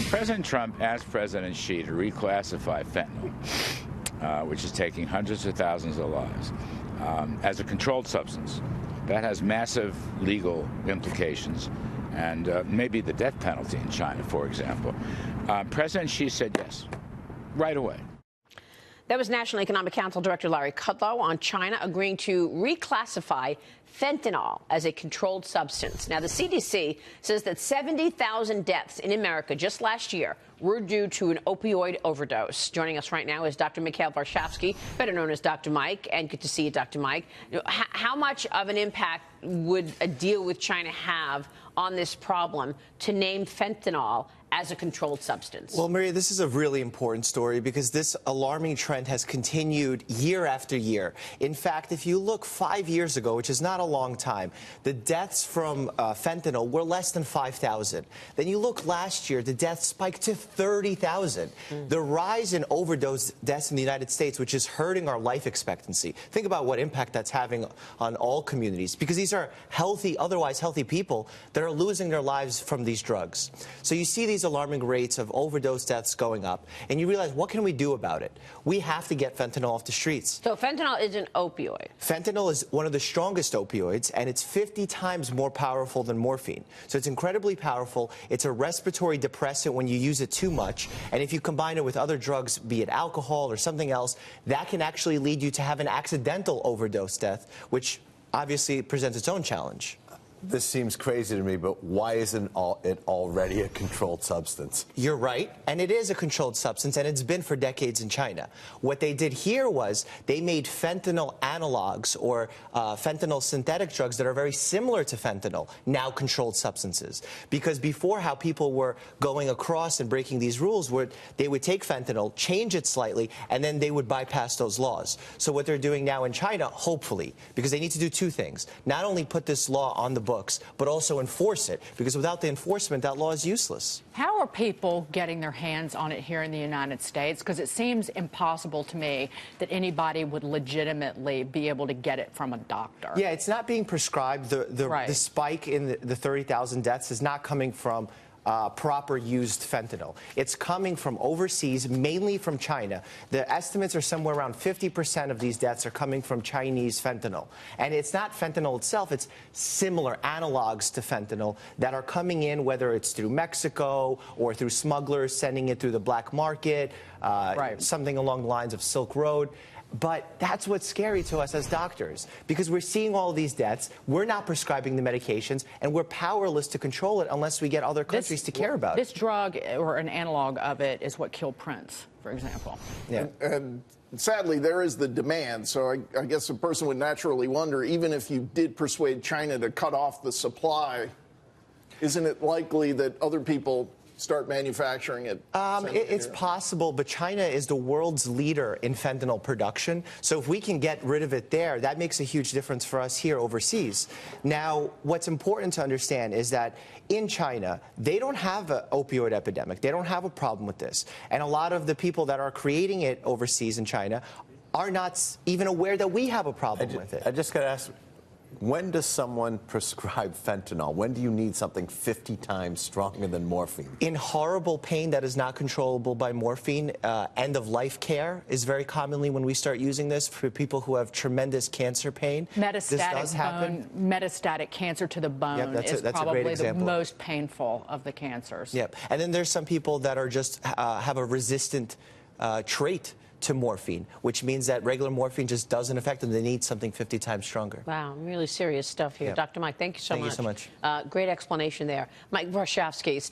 President Trump asked President Xi to reclassify fentanyl, which is taking hundreds of thousands of lives, as a controlled substance. That has massive legal implications and maybe the death penalty in China, for example. President Xi said yes, right away. That was National Economic Council Director Larry Kudlow on China agreeing to reclassify fentanyl as a controlled substance. Now, the CDC says that 70,000 deaths in America just last year were due to an opioid overdose. Joining us right now is Dr. Mikhail Varshavski, better known as Dr. Mike, and good to see you, Dr. Mike. How much of an impact would a deal with China have on this problem to name fentanyl as a controlled substance? Well, Maria, this is a really important story because this alarming trend has continued year after year. In fact, if you look 5 years ago, which is not a long time, the deaths from fentanyl were less than 5,000. Then you look last year, the deaths spiked to 30,000. The rise in overdose deaths in the United States, which is hurting our life expectancy. Think about what impact that's having on all communities, because these are healthy, otherwise healthy people that are losing their lives from these drugs. So you see these alarming rates of overdose deaths going up, and you realize, what can we do about it? We have to get fentanyl off the streets. So fentanyl is an opioid. Fentanyl is one of the strongest opioids, and it's 50 times more powerful than morphine. So it's incredibly powerful. It's a respiratory depressant when you use it too much, and if you combine it with other drugs, be it alcohol or something else, that can actually lead you to have an accidental overdose death, which obviously presents its own challenge. This seems crazy to me, but why isn't it already a controlled substance? You're right, and it is a controlled substance, and it's been for decades in China. What they did here was they made fentanyl analogs, or fentanyl synthetic drugs that are very similar to fentanyl, now controlled substances. Because before, how people were going across and breaking these rules were they would take fentanyl, change it slightly, and then they would bypass those laws. So what they're doing now in China, hopefully, because they need to do two things: not only put this law on the books, but also enforce it, because without the enforcement, that law is useless. How are people getting their hands on it here in the United States? Because it seems impossible to me that anybody would legitimately be able to get it from a doctor. Yeah, it's not being prescribed. The spike in the 30,000 deaths is not coming from proper used fentanyl. It's coming from overseas, mainly from China. The estimates are somewhere around 50% of these deaths are coming from Chinese fentanyl. And it's not fentanyl itself, it's similar analogs to fentanyl that are coming in, whether it's through Mexico or through smugglers sending it through the black market, something along the lines of Silk Road. But that's what's scary to us as doctors, because we're seeing all these deaths, we're not prescribing the medications, and we're powerless to control it unless we get other countries to care about it. This drug, or an analog of it, is what killed Prince, for example. Yeah. And sadly, there is the demand. So I guess a person would naturally wonder, even if you did persuade China to cut off the supply, isn't it likely that other people start manufacturing it? It's possible, but China is the world's leader in fentanyl production. So if we can get rid of it there, that makes a huge difference for us here overseas. Now, what's important to understand is that in China, they don't have an opioid epidemic. They don't have a problem with this. And a lot of the people that are creating it overseas in China are not even aware that we have a problem with it. I just got to ask, when does someone prescribe fentanyl? When do you need something 50 times stronger than morphine? In horrible pain that is not controllable by morphine, end-of-life care is very commonly when we start using this for people who have tremendous cancer pain. Metastatic cancer to the bone is probably the most painful of the cancers. Yep. And then there's some people that are just have a resistant trait to morphine, which means that regular morphine just doesn't affect them. They need something 50 times stronger. Wow, really serious stuff here. Yep. Dr. Mike, thank you so much. Thank you so much. Great explanation there. Mike Varshavski.